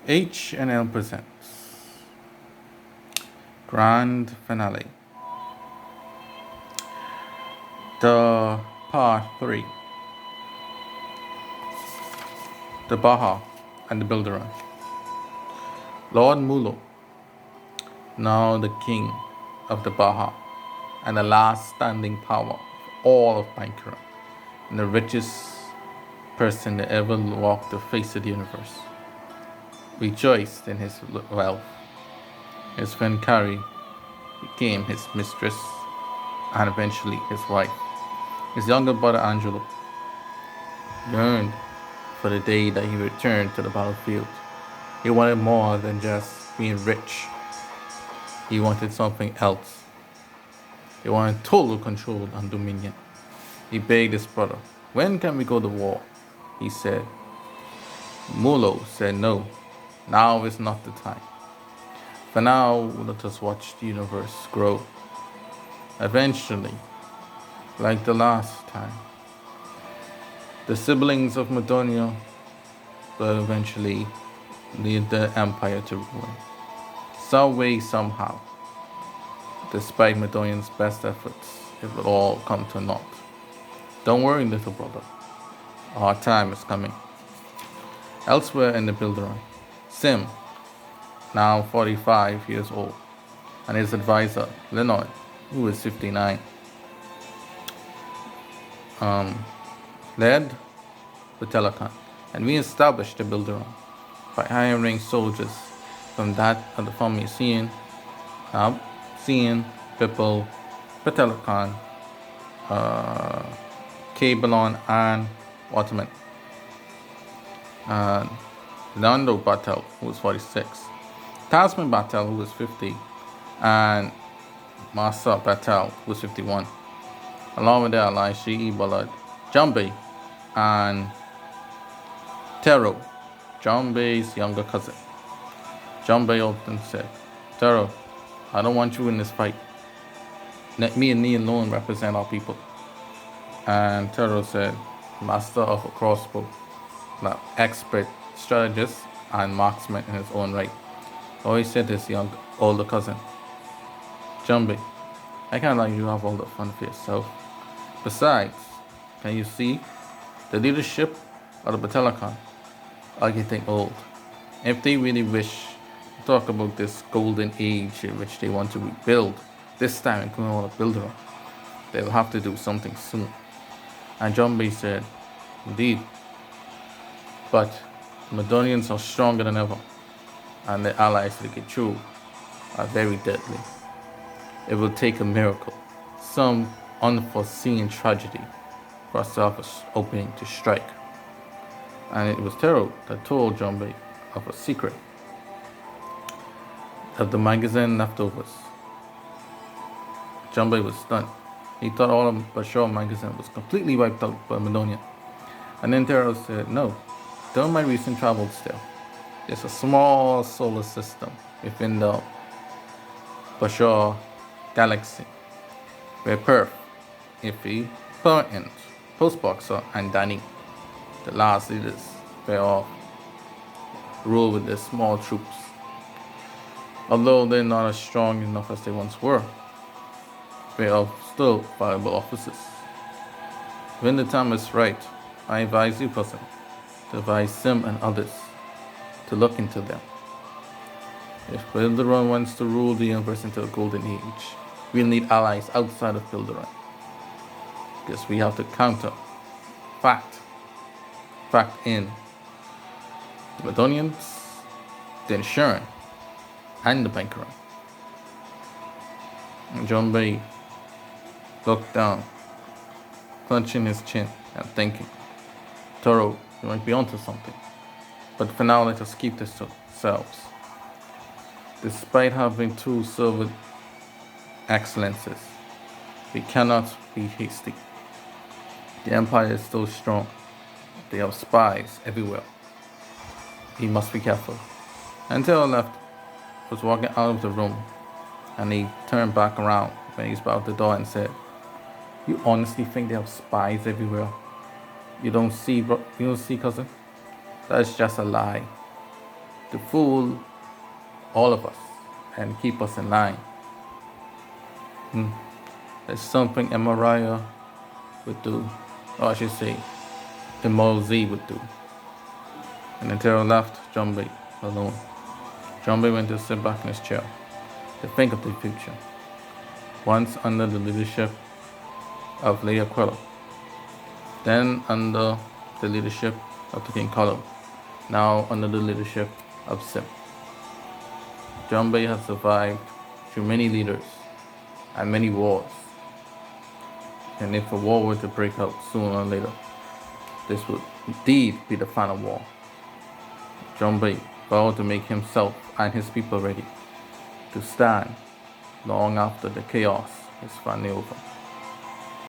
H&L presents Grand Finale, the Part 3, the Baha and the Bildaron. Lord Mulo, now the king of the Baha and the last standing power of all of Pankura, and the richest person that ever walked the face of the universe, rejoiced in his wealth. His friend Carrie became his mistress and eventually his wife. His younger brother Angelo yearned for the day that he returned to the battlefield. He wanted more than just being rich. He wanted something else. He wanted total control and dominion. He begged his brother, "When can we go to war?" he said. Mulo said no. Now is not the time. For now, let us watch the universe grow. Eventually, like the last time, the siblings of Madonia will eventually lead the empire to ruin. Some way, somehow. Despite Madonian's best efforts, it will all come to naught. Don't worry, little brother. Our time is coming. Elsewhere in the Bildaron, Sim, now 45 years old, and his advisor, Leonard, who is 59, led the Telecan and re-established the Bildaron by hiring soldiers from that of the Formician, Cian, Pipple, Petelican, Cabalon, and Ottoman. Nando Batel, who was 46, Tasman Batel, who was 50, and Masa Batel, who was 51, along with their allies Shi'i Balad, Jambe, and Tero, Jambe's younger cousin. Jambe often said, "Tero, I don't want you in this fight. Let me and me alone represent our people." And Tero said, "Master of a crossbow, an expert strategist and marksman in his own right." Always said his older cousin, "Jambe, I can't let you have all the fun for yourself. Besides, can you see the leadership of the Batalakan are getting old. If they really wish to talk about this golden age in which they want to rebuild, this time in Kunola Bildaron, they'll have to do something soon." And Jambe said, "Indeed, but the Madonians are stronger than ever, and their allies, the Gichu, are very deadly. It will take a miracle, some unforeseen tragedy, for us to have an opening to strike." And it was Tero that told Jambe of a secret of the magazine leftovers. Jambe was stunned. He thought all of Bashar magazine was completely wiped out by Madonia. And then Tero said, "No, during my recent travels there, there's a small solar system within the Bashar galaxy where Perth, Iffy, Burton, Postboxer, and Danny, the last leaders, were all rule with their small troops. Although they're not as strong enough as they once were, they are still viable officers. When the time is right, I advise you, cousin, to advise Sim and others to look into them. If Bildaron wants to rule the universe into a golden age, we'll need allies outside of Bildaron. Because we have to counter, fact in the Madonians, the Inshuran, and the Bankeron." And Jambe looked down, clenching his chin and thinking, "Toro, you might be onto something. But for now, let us keep this to ourselves. Despite having two silver excellences, we cannot be hasty. The Empire is still strong. They have spies everywhere. He must be careful." And Tero left, was walking out of the room, and he turned back around when he was about the door and said, "You honestly think they have spies everywhere? You don't see, cousin? That is just a lie. to fool all of us and keep us in line. It's something Amariah would do, or I should say, Emozi would do. And the terror left John B alone. John B went to sit back in his chair to think of the future. Once under the leadership of Leah Quello, then under the leadership of the King Colo, now under the leadership of Sim. John B has survived through many leaders and many wars. And if a war were to break out sooner or later, this would indeed be the final war. John B vowed to make himself and his people ready to stand long after the chaos is finally over.